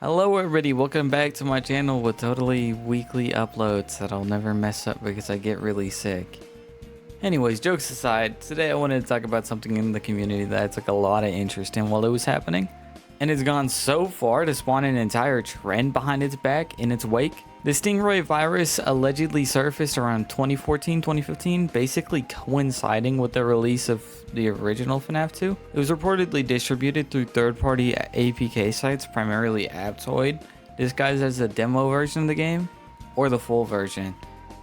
Hello everybody, welcome back to my channel with totally weekly uploads that I'll never mess up because I get really sick. Anyways, jokes aside, today I wanted to talk about something in the community that I took a lot of interest in while it was happening. And it's gone so far to spawn an entire trend behind its back in its wake. The Stingray virus allegedly surfaced around 2014-2015, basically coinciding with the release of the original FNAF 2. It was reportedly distributed through third-party APK sites, primarily Aptoid, disguised as a demo version of the game, or the full version.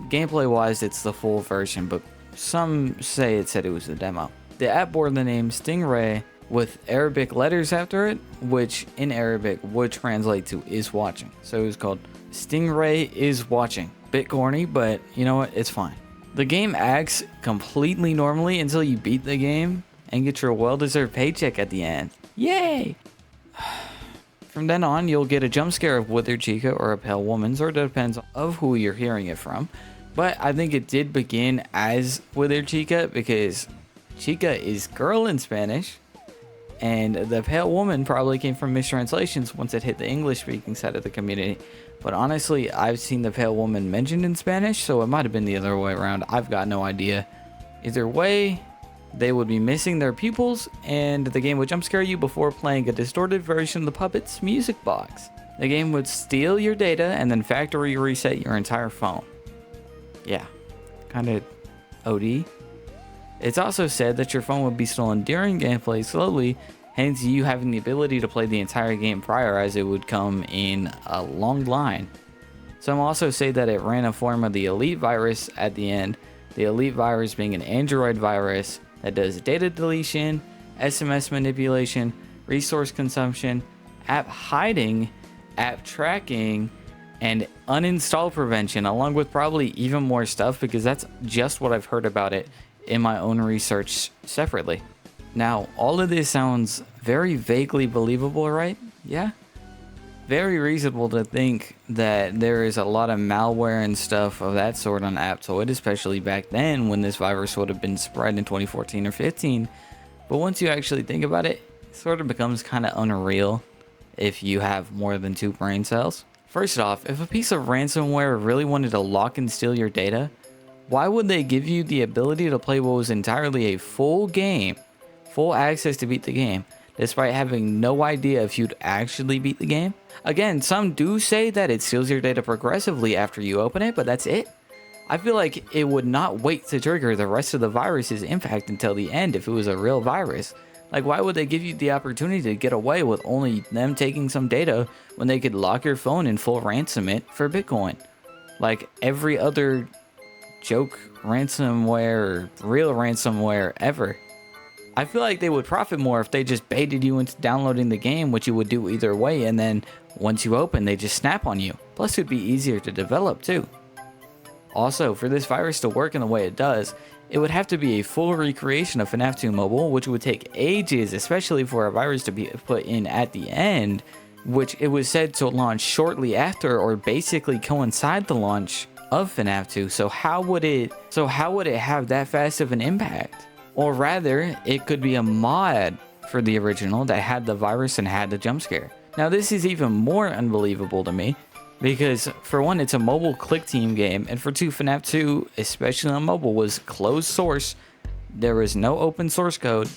Gameplay-wise, it's the full version, but some say it said it was the demo. The app bore the name Stingray with Arabic letters after it, which in Arabic would translate to is watching. So it was called Stingray is watching. Bit corny, but you know what? It's fine. The game acts completely normally until you beat the game and get your well-deserved paycheck at the end. Yay! From then on, you'll get a jump scare of withered chica or a pale woman's, or it depends of who you're hearing it from. But I think it did begin as withered chica because chica is girl in Spanish. And the pale woman probably came from mistranslations once it hit the English-speaking side of the community. But honestly, I've seen the pale woman mentioned in Spanish, so it might have been the other way around. I've got no idea. Either way, they would be missing their pupils, and the game would jump scare you before playing a distorted version of the puppet's music box. The game would steal your data and then factory reset your entire phone. Yeah, kind of OD. It's also said that your phone would be stolen during gameplay slowly, hence you having the ability to play the entire game prior, as it would come in a long line. Some also say that it ran a form of the Elite virus at the end, the Elite virus being an Android virus that does data deletion, SMS manipulation, resource consumption, app hiding, app tracking, and uninstall prevention, along with probably even more stuff, because that's just what I've heard about it in my own research separately. Now, all of this sounds very vaguely believable, right? Yeah? Very reasonable to think that there is a lot of malware and stuff of that sort on Aptoid, especially back then when this virus would have been spread in 2014 or 15. But once you actually think about it, it sort of becomes kind of unreal if you have more than 2 brain cells. First off, if a piece of ransomware really wanted to lock and steal your data, why would they give you the ability to play what was entirely a full game, full access to beat the game, despite having no idea if you'd actually beat the game? Again, some do say that it steals your data progressively after you open it, but that's it. I feel like it would not wait to trigger the rest of the virus's impact until the end if it was a real virus. Like, why would they give you the opportunity to get away with only them taking some data when they could lock your phone and full ransom it for Bitcoin? Like every other joke ransomware or real ransomware ever. I feel like they would profit more if they just baited you into downloading the game, which you would do either way, and then once you open, they just snap on you. Plus, it'd be easier to develop too. Also, for this virus to work in the way it does, it would have to be a full recreation of FNAF 2 Mobile, which would take ages, especially for a virus to be put in at the end, which it was said to launch shortly after, or basically coincide the launch of FNAF 2. So how would it have that fast of an impact? Or rather, it could be a mod for the original that had the virus and had the jump scare. Now this is even more unbelievable to me, because for one, it's a mobile click team game, and for two, FNAF 2, especially on mobile, was closed source. There was no open source code.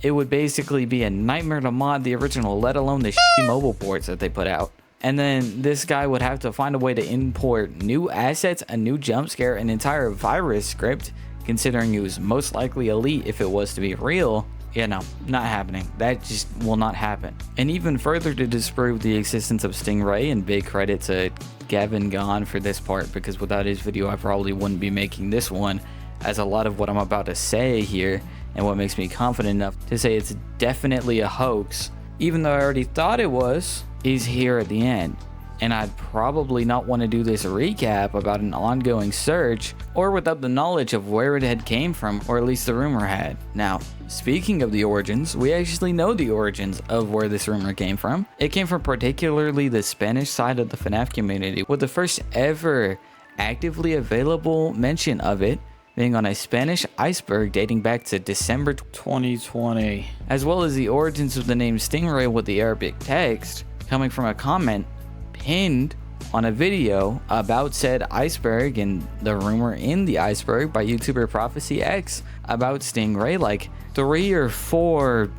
It would basically be a nightmare to mod the original, let alone the shitty mobile ports that they put out. And then this guy would have to find a way to import new assets, a new jump scare, an entire virus script, considering it was most likely Elite if it was to be real. Yeah, no, not happening. That just will not happen. And even further to disprove the existence of Stingray, and big credit to Gavin Gone for this part, because without his video I probably wouldn't be making this one, as a lot of what I'm about to say here, and what makes me confident enough to say it's definitely a hoax, even though I already thought it was, is here at the end. And I'd probably not want to do this recap about an ongoing search, or without the knowledge of where it had came from, or at least the rumor had. Now, speaking of the origins, we actually know the origins of where this rumor came from. It came from particularly the Spanish side of the FNAF community, with the first ever actively available mention of it being on a Spanish iceberg dating back to December 2020, as well as the origins of the name Stingray with the Arabic text coming from a comment pinned on a video about said iceberg and the rumor in the iceberg by YouTuber Prophecy X about Stingray like 3 or 4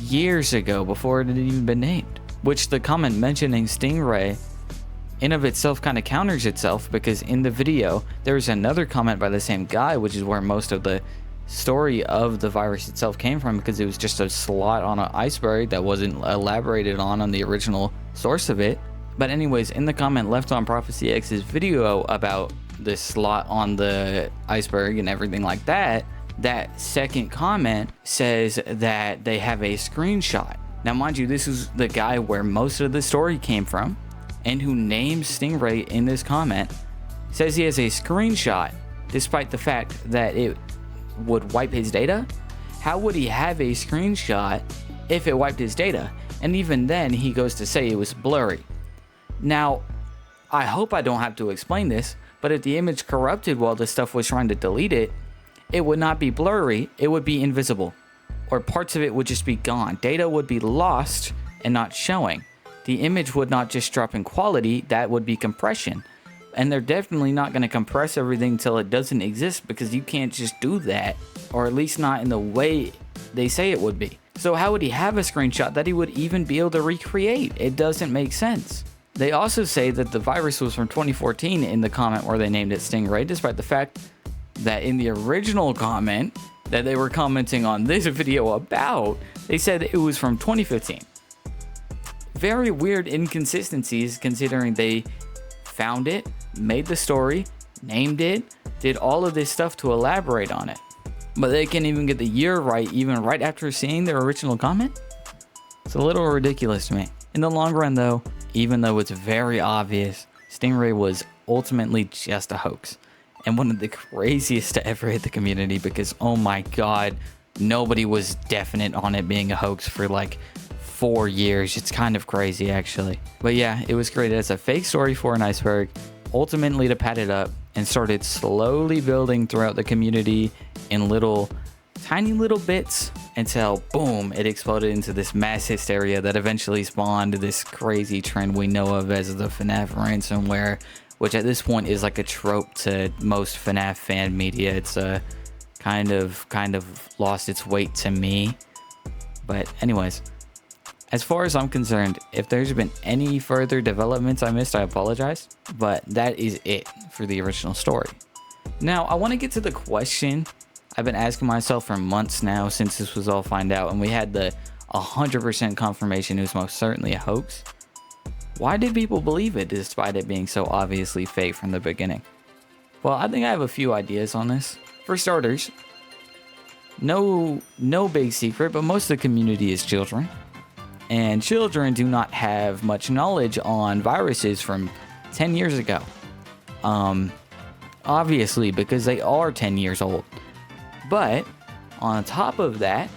years ago before it had even been named. Which the comment mentioning Stingray in of itself kind of counters itself, because in the video there's another comment by the same guy, which is where most of the story of the virus itself came from, because it was just a slot on an iceberg that wasn't elaborated on the original source of it. But anyways, in the comment left on Prophecy X's video about the slot on the iceberg and everything like that, that second comment says that they have a screenshot. Now mind you, this is the guy where most of the story came from, and who names Stingray in this comment, says he has a screenshot despite the fact that it would wipe his data. How would he have a screenshot if it wiped his data? And even then he goes to say it was blurry. Now, I hope I don't have to explain this, but if the image corrupted while the stuff was trying to delete it, it would not be blurry, it would be invisible. Or parts of it would just be gone. Data would be lost and not showing. The image would not just drop in quality, that would be compression. And they're definitely not going to compress everything until it doesn't exist, because you can't just do that, or at least not in the way they say it would be. So how would he have a screenshot that he would even be able to recreate? It doesn't make sense. They also say that the virus was from 2014 in the comment where they named it Stingray, despite the fact that in the original comment that they were commenting on this video about, they said it was from 2015. Very weird inconsistencies, considering they found it, made the story, named it, did all of this stuff to elaborate on it. But they can't even get the year right, even right after seeing their original comment? It's a little ridiculous to me. In the long run though, even though it's very obvious, Stingray was ultimately just a hoax. And one of the craziest to ever hit the community, because oh my god, nobody was definite on it being a hoax for like 4 years. It's kind of crazy actually. But yeah, it was created as a fake story for an iceberg, ultimately to pad it up, and started slowly building throughout the community in tiny little bits until boom, it exploded into this mass hysteria that eventually spawned this crazy trend we know of as the FNAF ransomware, which at this point is like a trope to most FNAF fan media. It's kind of lost its weight to me. But anyways, as far as I'm concerned, if there's been any further developments I missed, I apologize. But that is it for the original story. Now, I want to get to the question I've been asking myself for months now since this was all found out, and we had the 100% confirmation it was most certainly a hoax. Why did people believe it despite it being so obviously fake from the beginning? Well, I think I have a few ideas on this. For starters, no big secret, but most of the community is children. And children do not have much knowledge on viruses from 10 years ago. Obviously, because they are 10 years old. But on top of that,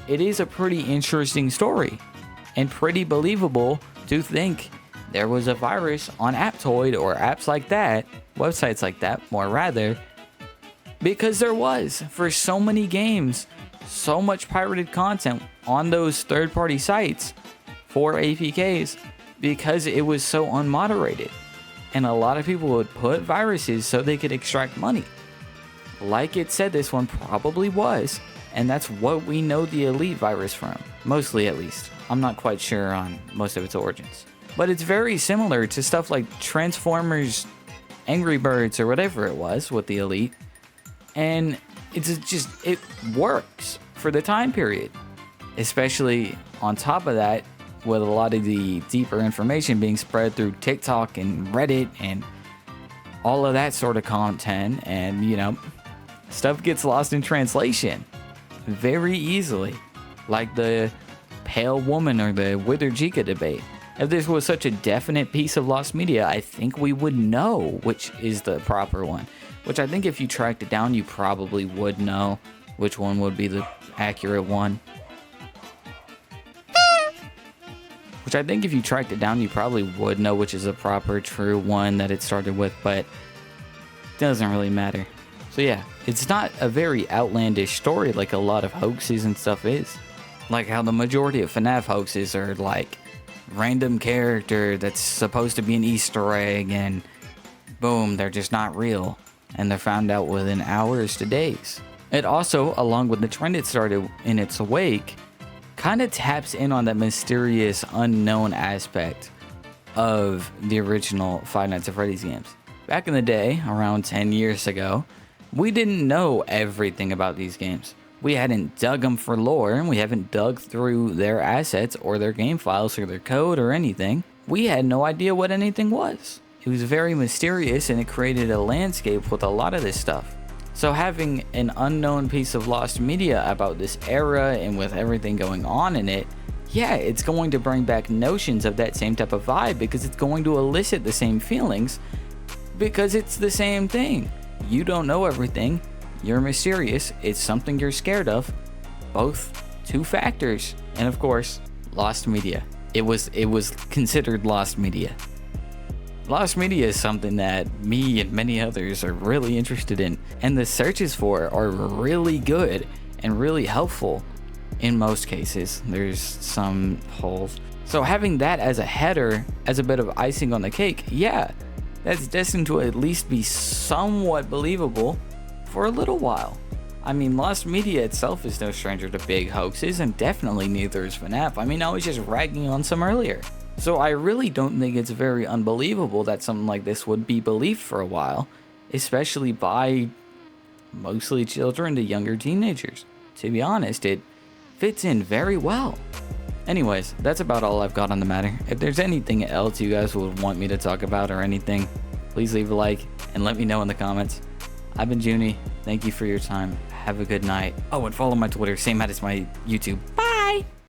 it is a pretty interesting story and pretty believable to think there was a virus on Aptoid or apps like that, websites like that, more rather, because there was for so many games, so much pirated content on those third-party sites for APKs because it was so unmoderated. And a lot of people would put viruses so they could extract money. Like it said, this one probably was, and that's what we know the Elite virus from, mostly at least. I'm not quite sure on most of its origins. But it's very similar to stuff like Transformers, Angry Birds, or whatever it was with the Elite. And it works for the time period. Especially on top of that, with a lot of the deeper information being spread through TikTok and Reddit and all of that sort of content, and you know, stuff gets lost in translation very easily, like the Pale Woman or the Wither Jika debate. If this was such a definite piece of lost media, I think we would know which is the proper one. Which I think if you tracked it down, you probably would know which one would be the accurate one. Which I think if you tracked it down, you probably would know which is the proper, true one that it started with, but it doesn't really matter. So yeah, it's not a very outlandish story like a lot of hoaxes and stuff is. Like how the majority of FNAF hoaxes are like random character that's supposed to be an Easter egg, and boom, they're just not real. And they're found out within hours to days. It also, along with the trend it started in its wake, kind of taps in on that mysterious unknown aspect of the original Five Nights at Freddy's games. Back in the day, around 10 years ago, we didn't know everything about these games. We hadn't dug them for lore, and we haven't dug through their assets or their game files or their code or anything. We had no idea what anything was. It was very mysterious, and it created a landscape with a lot of this stuff. So having an unknown piece of lost media about this era and with everything going on in it, yeah, it's going to bring back notions of that same type of vibe, because it's going to elicit the same feelings, because it's the same thing. You don't know everything. You're mysterious. It's something you're scared of. Both two factors. And of course, lost media. It was considered lost media. Lost media is something that me and many others are really interested in, and the searches for it are really good and really helpful in most cases. There's some holes. So having that as a header, as a bit of icing on the cake, yeah, that's destined to at least be somewhat believable for a little while. I mean, lost media itself is no stranger to big hoaxes, and definitely neither is FNAF. I mean, I was just ragging on some earlier. So I really don't think it's very unbelievable that something like this would be believed for a while, especially by mostly children to younger teenagers. To be honest, it fits in very well. Anyways, that's about all I've got on the matter. If there's anything else you guys would want me to talk about or anything, please leave a like and let me know in the comments. I've been Junie. Thank you for your time. Have a good night. Oh, and follow my Twitter, same as my YouTube. Bye!